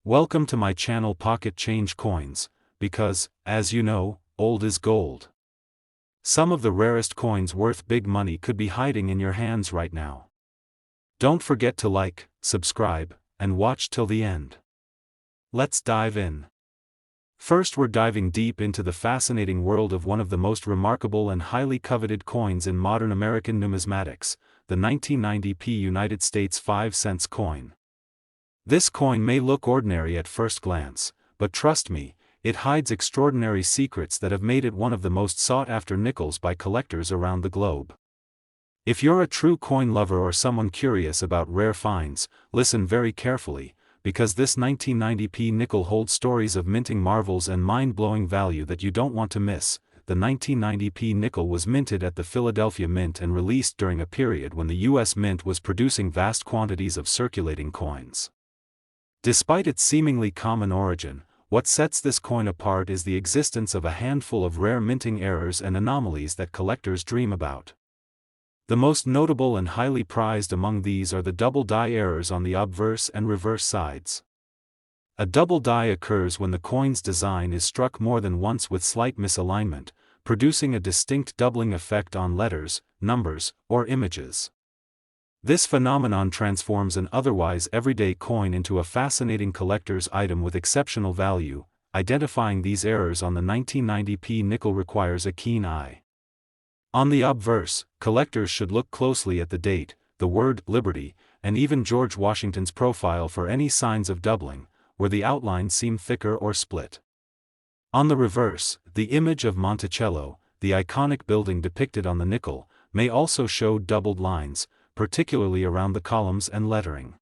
Welcome to my channel Pocket Change Coins, because, as you know, old is gold. Some of the rarest coins worth big money could be hiding in your hands right now. Don't forget to like, subscribe, and watch till the end. Let's dive in. First, we're diving deep into the fascinating world of one of the most remarkable and highly coveted coins in modern American numismatics, the 1990 United States 5-cent coin. This coin may look ordinary at first glance, but trust me, it hides extraordinary secrets that have made it one of the most sought-after nickels by collectors around the globe. If you're a true coin lover or someone curious about rare finds, listen very carefully, because this 1990 nickel holds stories of minting marvels and mind-blowing value that you don't want to miss. The 1990 nickel was minted at the Philadelphia Mint and released during a period when the U.S. Mint was producing vast quantities of circulating coins. Despite its seemingly common origin, what sets this coin apart is the existence of a handful of rare minting errors and anomalies that collectors dream about. The most notable and highly prized among these are the double die errors on the obverse and reverse sides. A double die occurs when the coin's design is struck more than once with slight misalignment, producing a distinct doubling effect on letters, numbers, or images. This phenomenon transforms an otherwise everyday coin into a fascinating collector's item with exceptional value. Identifying these errors on the 1990 nickel requires a keen eye. On the obverse, collectors should look closely at the date, the word Liberty, and even George Washington's profile for any signs of doubling, where the outlines seem thicker or split. On the reverse, the image of Monticello, the iconic building depicted on the nickel, may also show doubled lines, particularly around the columns and lettering.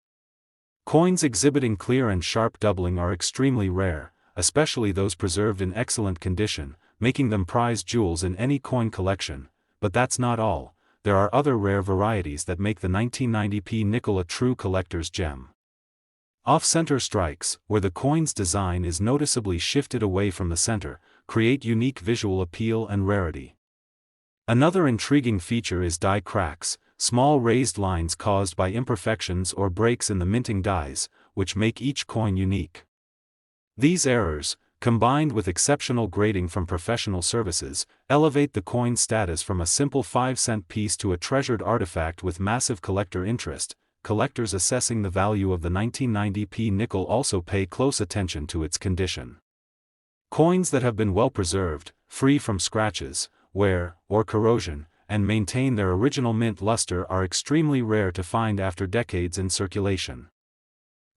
Coins exhibiting clear and sharp doubling are extremely rare, especially those preserved in excellent condition, making them prized jewels in any coin collection. But that's not all, there are other rare varieties that make the 1990 nickel a true collector's gem. Off-center strikes, where the coin's design is noticeably shifted away from the center, create unique visual appeal and rarity. Another intriguing feature is die cracks, small raised lines caused by imperfections or breaks in the minting dies, which make each coin unique. These errors, combined with exceptional grading from professional services, elevate the coin's status from a simple 5-cent piece to a treasured artifact with massive collector interest. Collectors assessing the value of the 1990 nickel also pay close attention to its condition. Coins that have been well preserved, free from scratches, wear, or corrosion, and maintain their original mint luster are extremely rare to find after decades in circulation.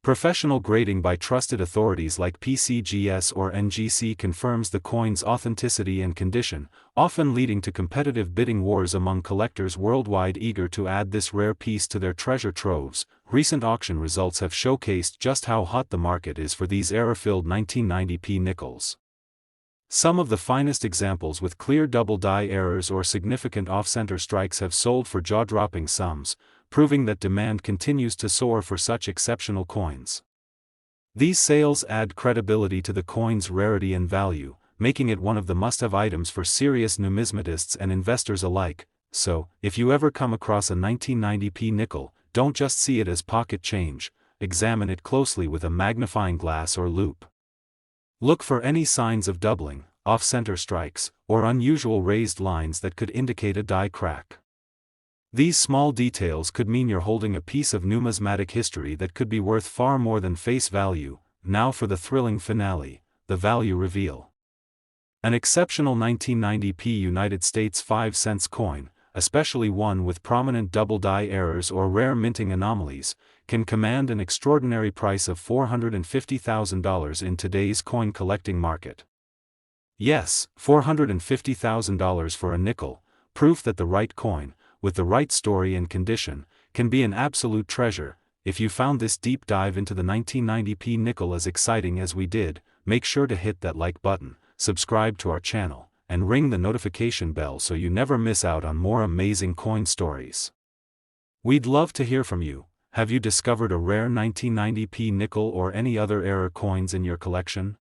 Professional grading by trusted authorities like PCGS or NGC confirms the coin's authenticity and condition, often leading to competitive bidding wars among collectors worldwide eager to add this rare piece to their treasure troves. Recent auction results have showcased just how hot the market is for these error-filled 1990 nickels. Some of the finest examples with clear double die errors or significant off-center strikes have sold for jaw-dropping sums, proving that demand continues to soar for such exceptional coins. These sales add credibility to the coin's rarity and value, making it one of the must-have items for serious numismatists and investors alike. So, if you ever come across a 1990 nickel, don't just see it as pocket change, examine it closely with a magnifying glass or loupe. Look for any signs of doubling, off-center strikes, or unusual raised lines that could indicate a die crack. These small details could mean you're holding a piece of numismatic history that could be worth far more than face value. Now for the thrilling finale, the value reveal. An exceptional 1990 United States 5-cent coin, especially one with prominent double die errors or rare minting anomalies, can command an extraordinary price of $450,000 in today's coin collecting market. Yes, $450,000 for a nickel, proof that the right coin, with the right story and condition, can be an absolute treasure. If you found this deep dive into the 1990 nickel as exciting as we did, make sure to hit that like button, subscribe to our channel, and ring the notification bell so you never miss out on more amazing coin stories. We'd love to hear from you. Have you discovered a rare 1990 nickel or any other error coins in your collection?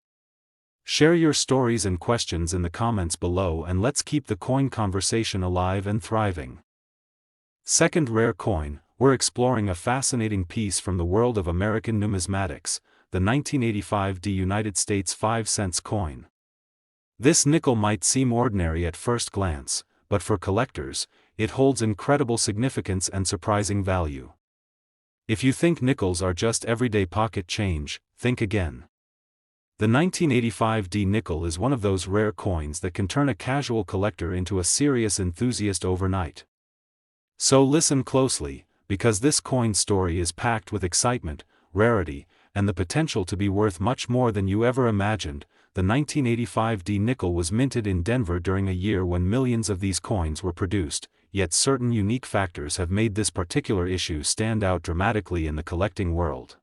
Share your stories and questions in the comments below, and let's keep the coin conversation alive and thriving. Second rare coin, we're exploring a fascinating piece from the world of American numismatics, the 1985 United States 5-cent coin. This nickel might seem ordinary at first glance, but for collectors, it holds incredible significance and surprising value. If you think nickels are just everyday pocket change, think again. The 1985 nickel is one of those rare coins that can turn a casual collector into a serious enthusiast overnight. So listen closely, because this coin story is packed with excitement, rarity, and the potential to be worth much more than you ever imagined. The 1985 nickel was minted in Denver during a year when millions of these coins were produced, yet certain unique factors have made this particular issue stand out dramatically in the collecting world.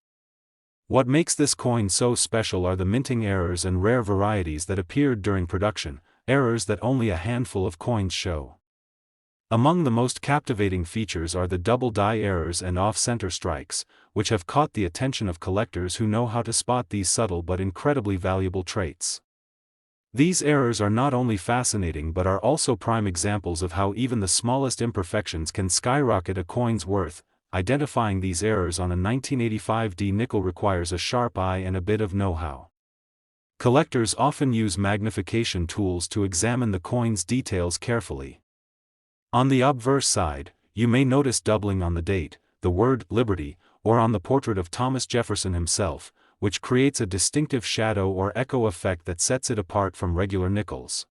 What makes this coin so special are the minting errors and rare varieties that appeared during production, errors that only a handful of coins show. Among the most captivating features are the double die errors and off-center strikes, which have caught the attention of collectors who know how to spot these subtle but incredibly valuable traits. These errors are not only fascinating but are also prime examples of how even the smallest imperfections can skyrocket a coin's worth. Identifying these errors on a 1985 nickel requires a sharp eye and a bit of know-how. Collectors often use magnification tools to examine the coin's details carefully. On the obverse side, you may notice doubling on the date, the word Liberty, or on the portrait of Thomas Jefferson himself, which creates a distinctive shadow or echo effect that sets it apart from regular nickels.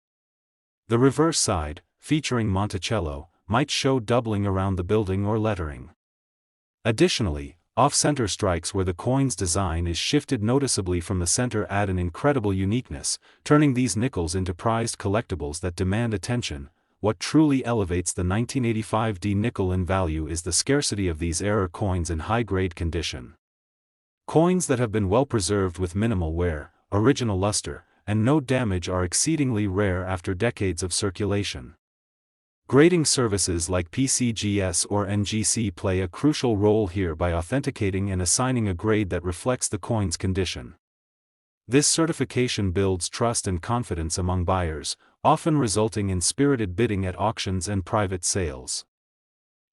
The reverse side, featuring Monticello, might show doubling around the building or lettering. Additionally, off-center strikes where the coin's design is shifted noticeably from the center add an incredible uniqueness, turning these nickels into prized collectibles that demand attention. What truly elevates the 1985 nickel in value is the scarcity of these error coins in high-grade condition. Coins that have been well preserved with minimal wear, original luster, and no damage are exceedingly rare after decades of circulation. Grading services like PCGS or NGC play a crucial role here by authenticating and assigning a grade that reflects the coin's condition. This certification builds trust and confidence among buyers, often resulting in spirited bidding at auctions and private sales.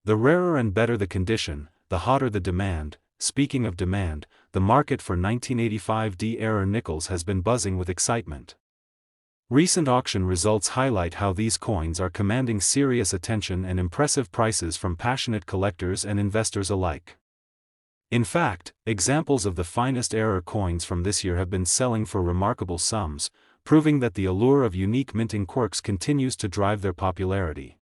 The rarer and better the condition, the hotter the demand. Speaking of demand, the market for 1985 error nickels has been buzzing with excitement. Recent auction results highlight how these coins are commanding serious attention and impressive prices from passionate collectors and investors alike. In fact, examples of the finest error coins from this year have been selling for remarkable sums, proving that the allure of unique minting quirks continues to drive their popularity.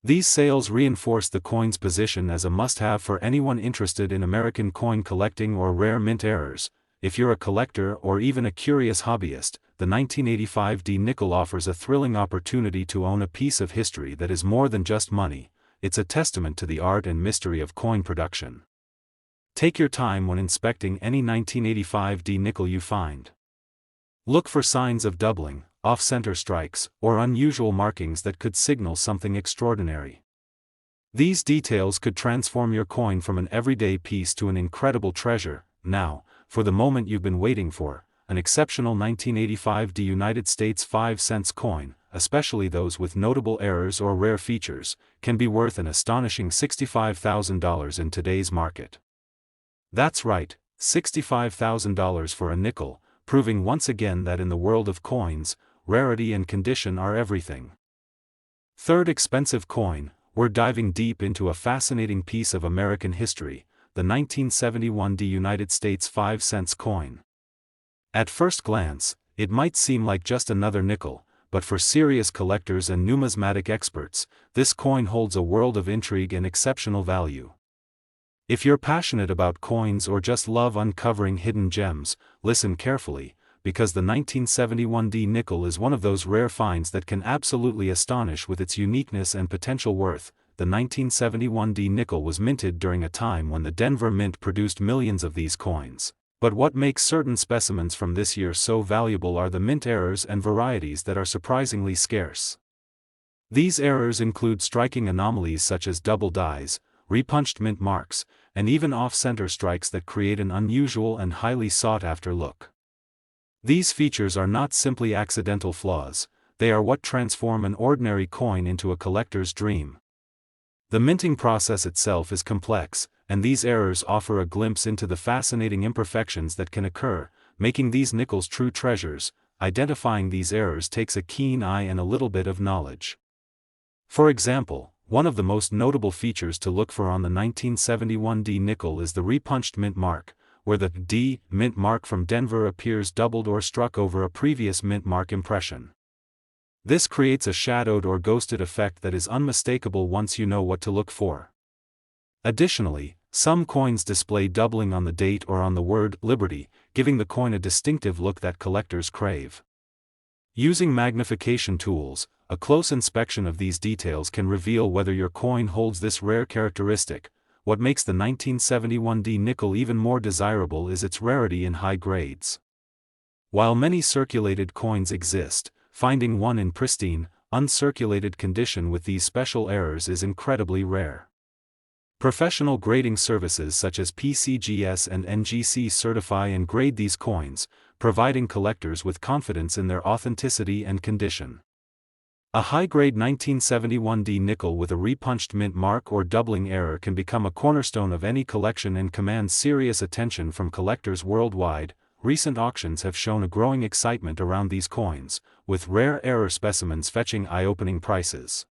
These sales reinforce the coin's position as a must-have for anyone interested in American coin collecting or rare mint errors. If you're a collector or even a curious hobbyist, the 1985 nickel offers a thrilling opportunity to own a piece of history that is more than just money. It's a testament to the art and mystery of coin production. Take your time when inspecting any 1985 nickel you find. Look for signs of doubling, off-center strikes, or unusual markings that could signal something extraordinary. These details could transform your coin from an everyday piece to an incredible treasure. Now, for the moment you've been waiting for, an exceptional 1985 United States 5-cent coin, especially those with notable errors or rare features, can be worth an astonishing $65,000 in today's market. That's right, $65,000 for a nickel, proving once again that in the world of coins, rarity and condition are everything. Third expensive coin, we're diving deep into a fascinating piece of American history, the 1971 United States 5-cent coin. At first glance, it might seem like just another nickel, but for serious collectors and numismatic experts, this coin holds a world of intrigue and exceptional value. If you're passionate about coins or just love uncovering hidden gems, listen carefully, because the 1971 nickel is one of those rare finds that can absolutely astonish with its uniqueness and potential worth. The 1971 nickel was minted during a time when the Denver Mint produced millions of these coins. But what makes certain specimens from this year so valuable are the mint errors and varieties that are surprisingly scarce. These errors include striking anomalies such as double dies, repunched mint marks, and even off-center strikes that create an unusual and highly sought-after look. These features are not simply accidental flaws, they are what transform an ordinary coin into a collector's dream. The minting process itself is complex, and these errors offer a glimpse into the fascinating imperfections that can occur, making these nickels true treasures. Identifying these errors takes a keen eye and a little bit of knowledge. For example, one of the most notable features to look for on the 1971 D nickel is the repunched mint mark, where the D mint mark from Denver appears doubled or struck over a previous mint mark impression. This creates a shadowed or ghosted effect that is unmistakable once you know what to look for. Additionally, some coins display doubling on the date or on the word Liberty, giving the coin a distinctive look that collectors crave. Using magnification tools, a close inspection of these details can reveal whether your coin holds this rare characteristic. What makes the 1971 D nickel even more desirable is its rarity in high grades. While many circulated coins exist, finding one in pristine, uncirculated condition with these special errors is incredibly rare. Professional grading services such as PCGS and NGC certify and grade these coins, providing collectors with confidence in their authenticity and condition. A high-grade 1971 D nickel with a repunched mint mark or doubling error can become a cornerstone of any collection and command serious attention from collectors worldwide. Recent auctions have shown a growing excitement around these coins, with rare error specimens fetching eye-opening prices.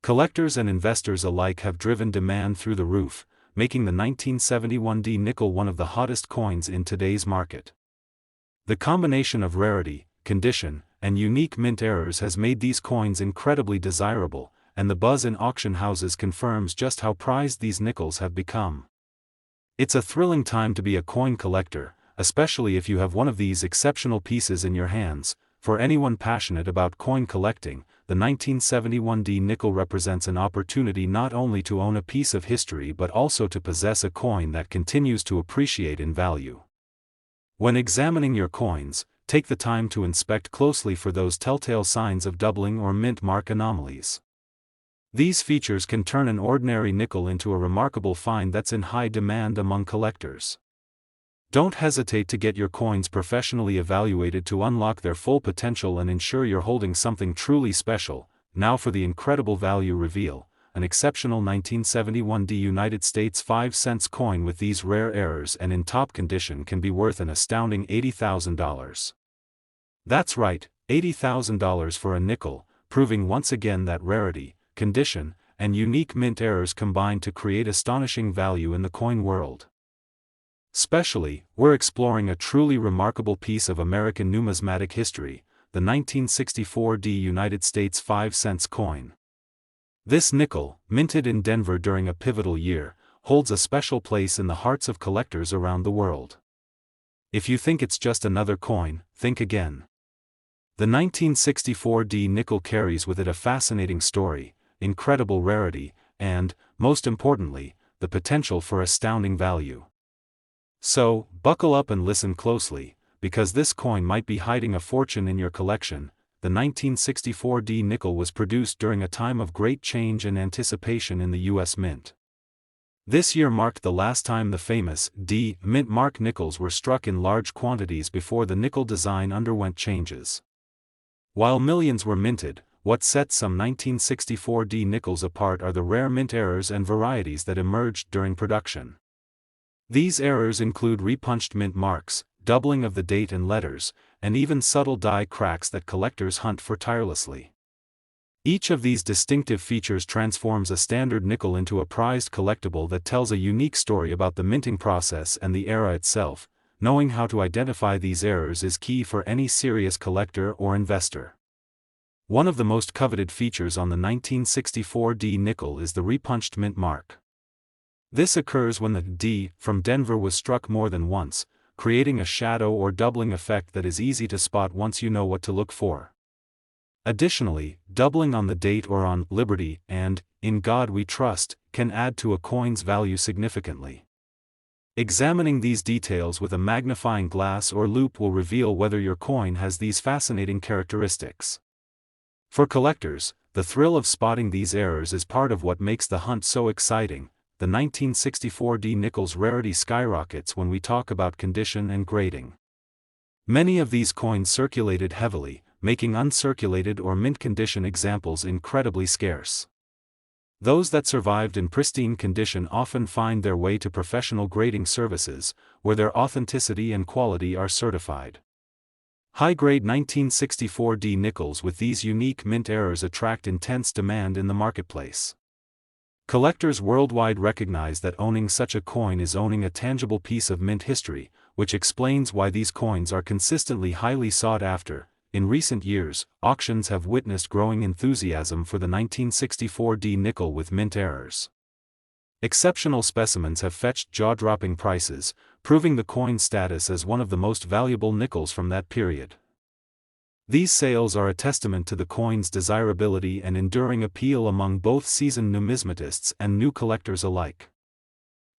Collectors and investors alike have driven demand through the roof, making the 1971 D nickel one of the hottest coins in today's market. The combination of rarity, condition, and unique mint errors has made these coins incredibly desirable, and the buzz in auction houses confirms just how prized these nickels have become. It's a thrilling time to be a coin collector, especially if you have one of these exceptional pieces in your hands. For anyone passionate about coin collecting, the 1971 D nickel represents an opportunity not only to own a piece of history but also to possess a coin that continues to appreciate in value. When examining your coins, take the time to inspect closely for those telltale signs of doubling or mint mark anomalies. These features can turn an ordinary nickel into a remarkable find that's in high demand among collectors. Don't hesitate to get your coins professionally evaluated to unlock their full potential and ensure you're holding something truly special. Now for the incredible value reveal: an exceptional 1971 D United States 5-cent coin with these rare errors and in top condition can be worth an astounding $80,000. That's right, $80,000 for a nickel, proving once again that rarity, condition, and unique mint errors combine to create astonishing value in the coin world. Specially, we're exploring a truly remarkable piece of American numismatic history, the 1964 D United States 5-cent coin. This nickel, minted in Denver during a pivotal year, holds a special place in the hearts of collectors around the world. If you think it's just another coin, think again. The 1964 D nickel carries with it a fascinating story, incredible rarity, and, most importantly, the potential for astounding value. So, buckle up and listen closely, because this coin might be hiding a fortune in your collection. The 1964 D nickel was produced during a time of great change and anticipation in the U.S. Mint. This year marked the last time the famous D mint mark nickels were struck in large quantities before the nickel design underwent changes. While millions were minted, what sets some 1964 D nickels apart are the rare mint errors and varieties that emerged during production. These errors include repunched mint marks, doubling of the date and letters, and even subtle die cracks that collectors hunt for tirelessly. Each of these distinctive features transforms a standard nickel into a prized collectible that tells a unique story about the minting process and the era itself. Knowing how to identify these errors is key for any serious collector or investor. One of the most coveted features on the 1964 D nickel is the repunched mint mark. This occurs when the D from Denver was struck more than once, creating a shadow or doubling effect that is easy to spot once you know what to look for. Additionally, doubling on the date or on Liberty and In God We Trust can add to a coin's value significantly. Examining these details with a magnifying glass or loupe will reveal whether your coin has these fascinating characteristics. For collectors, the thrill of spotting these errors is part of what makes the hunt so exciting. The 1964 D nickel's rarity skyrockets when we talk about condition and grading. Many of these coins circulated heavily, making uncirculated or mint condition examples incredibly scarce. Those that survived in pristine condition often find their way to professional grading services, where their authenticity and quality are certified. High-grade 1964D nickels with these unique mint errors attract intense demand in the marketplace. Collectors worldwide recognize that owning such a coin is owning a tangible piece of mint history, which explains why these coins are consistently highly sought after. In recent years, auctions have witnessed growing enthusiasm for the 1964D nickel with mint errors. Exceptional specimens have fetched jaw-dropping prices, proving the coin's status as one of the most valuable nickels from that period. These sales are a testament to the coin's desirability and enduring appeal among both seasoned numismatists and new collectors alike.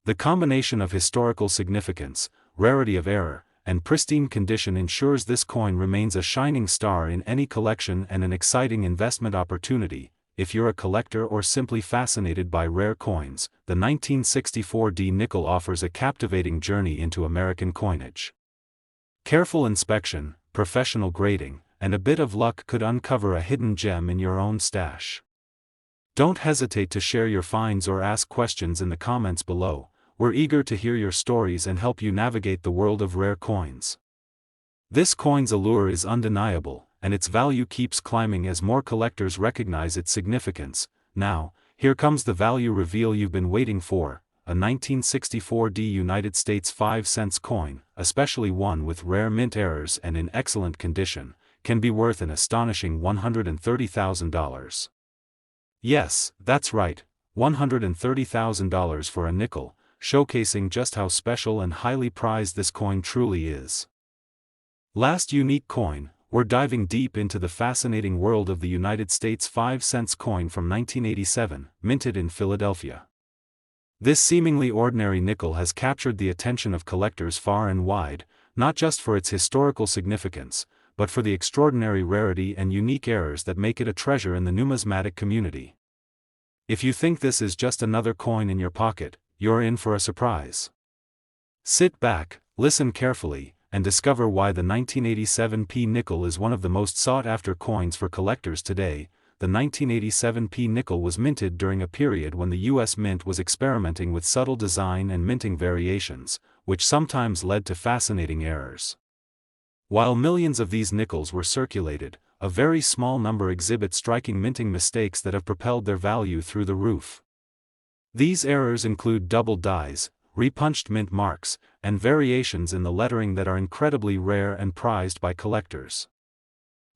The combination of historical significance, rarity of error, and pristine condition ensures this coin remains a shining star in any collection and an exciting investment opportunity. If you're a collector or simply fascinated by rare coins, the 1964D nickel offers a captivating journey into American coinage. Careful inspection, professional grading, and a bit of luck could uncover a hidden gem in your own stash. Don't hesitate to share your finds or ask questions in the comments below. We're eager to hear your stories and help you navigate the world of rare coins. This coin's allure is undeniable, and its value keeps climbing as more collectors recognize its significance. Now, here comes the value reveal you've been waiting for: a 1964D United States 5-cent coin, especially one with rare mint errors and in excellent condition, can be worth an astonishing $130,000. Yes, that's right, $130,000 for a nickel, showcasing just how special and highly prized this coin truly is. Last unique coin, we're diving deep into the fascinating world of the United States 5-cent coin from 1987, minted in Philadelphia. This seemingly ordinary nickel has captured the attention of collectors far and wide, not just for its historical significance, but for the extraordinary rarity and unique errors that make it a treasure in the numismatic community. If you think this is just another coin in your pocket, you're in for a surprise. Sit back, listen carefully, and discover why the 1987P nickel is one of the most sought-after coins for collectors today. The 1987P nickel was minted during a period when the U.S. Mint was experimenting with subtle design and minting variations, which sometimes led to fascinating errors. While millions of these nickels were circulated, a very small number exhibit striking minting mistakes that have propelled their value through the roof. These errors include double dies, repunched mint marks, and variations in the lettering that are incredibly rare and prized by collectors.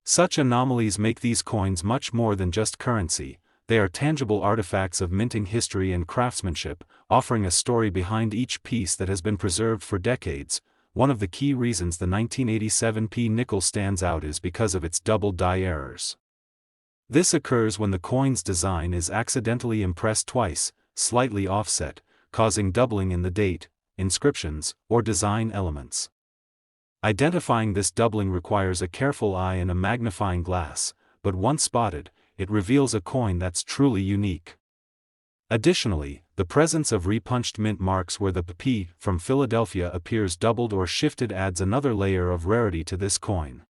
Such anomalies make these coins much more than just currency. They are tangible artifacts of minting history and craftsmanship, offering a story behind each piece that has been preserved for decades. One of the key reasons the 1987P nickel stands out is because of its double die errors. This occurs when the coin's design is accidentally impressed twice, slightly offset, causing doubling in the date, inscriptions, or design elements. Identifying this doubling requires a careful eye and a magnifying glass, but once spotted, it reveals a coin that's truly unique. Additionally, the presence of repunched mint marks where the P from Philadelphia appears doubled or shifted adds another layer of rarity to this coin.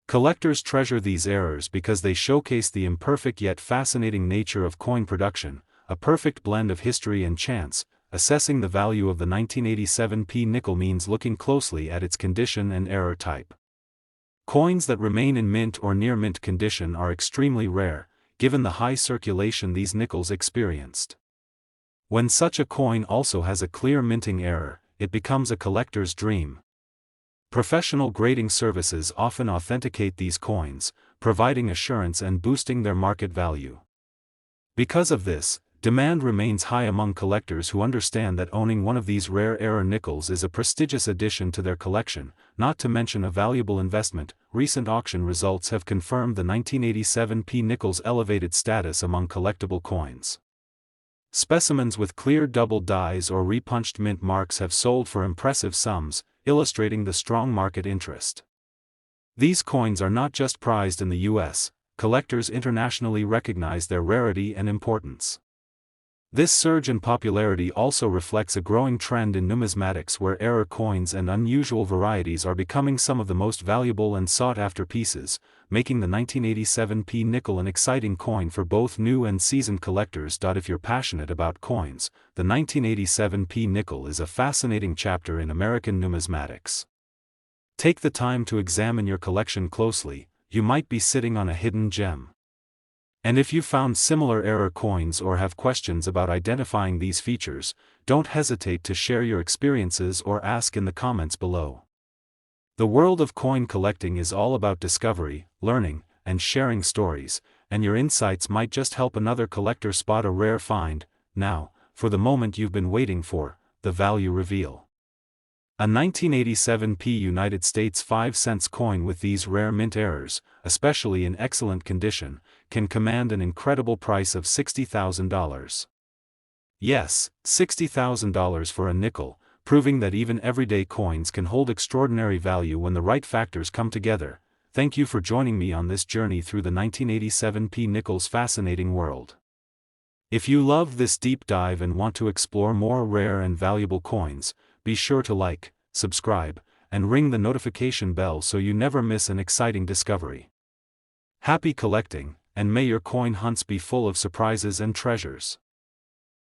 Collectors treasure these errors because they showcase the imperfect yet fascinating nature of coin production, a perfect blend of history and chance. Assessing the value of the 1987P nickel means looking closely at its condition and error type. Coins that remain in mint or near mint condition are extremely rare, given the high circulation these nickels experienced. When such a coin also has a clear minting error, it becomes a collector's dream. Professional grading services often authenticate these coins, providing assurance and boosting their market value. Because of this, demand remains high among collectors who understand that owning one of these rare error nickels is a prestigious addition to their collection, not to mention a valuable investment. Recent auction results have confirmed the 1987P nickel's elevated status among collectible coins. Specimens with clear double dies or repunched mint marks have sold for impressive sums, illustrating the strong market interest. These coins are not just prized in the U.S., collectors internationally recognize their rarity and importance. This surge in popularity also reflects a growing trend in numismatics where error coins and unusual varieties are becoming some of the most valuable and sought-after pieces, making the 1987p nickel an exciting coin for both new and seasoned collectors. If you're passionate about coins, the 1987p nickel is a fascinating chapter in American numismatics. Take the time to examine your collection closely, you might be sitting on a hidden gem. And if you found similar error coins or have questions about identifying these features, don't hesitate to share your experiences or ask in the comments below. The world of coin collecting is all about discovery, learning, and sharing stories, and your insights might just help another collector spot a rare find. Now, for the moment you've been waiting for, the value reveal. A 1987p United States 5-cent coin with these rare mint errors, especially in excellent condition, can command an incredible price of $60,000. Yes, $60,000 for a nickel, proving that even everyday coins can hold extraordinary value when the right factors come together. Thank you for joining me on this journey through the 1987p nickel's fascinating world. If you loved this deep dive and want to explore more rare and valuable coins, be sure to like, subscribe, and ring the notification bell so you never miss an exciting discovery. Happy collecting, and may your coin hunts be full of surprises and treasures.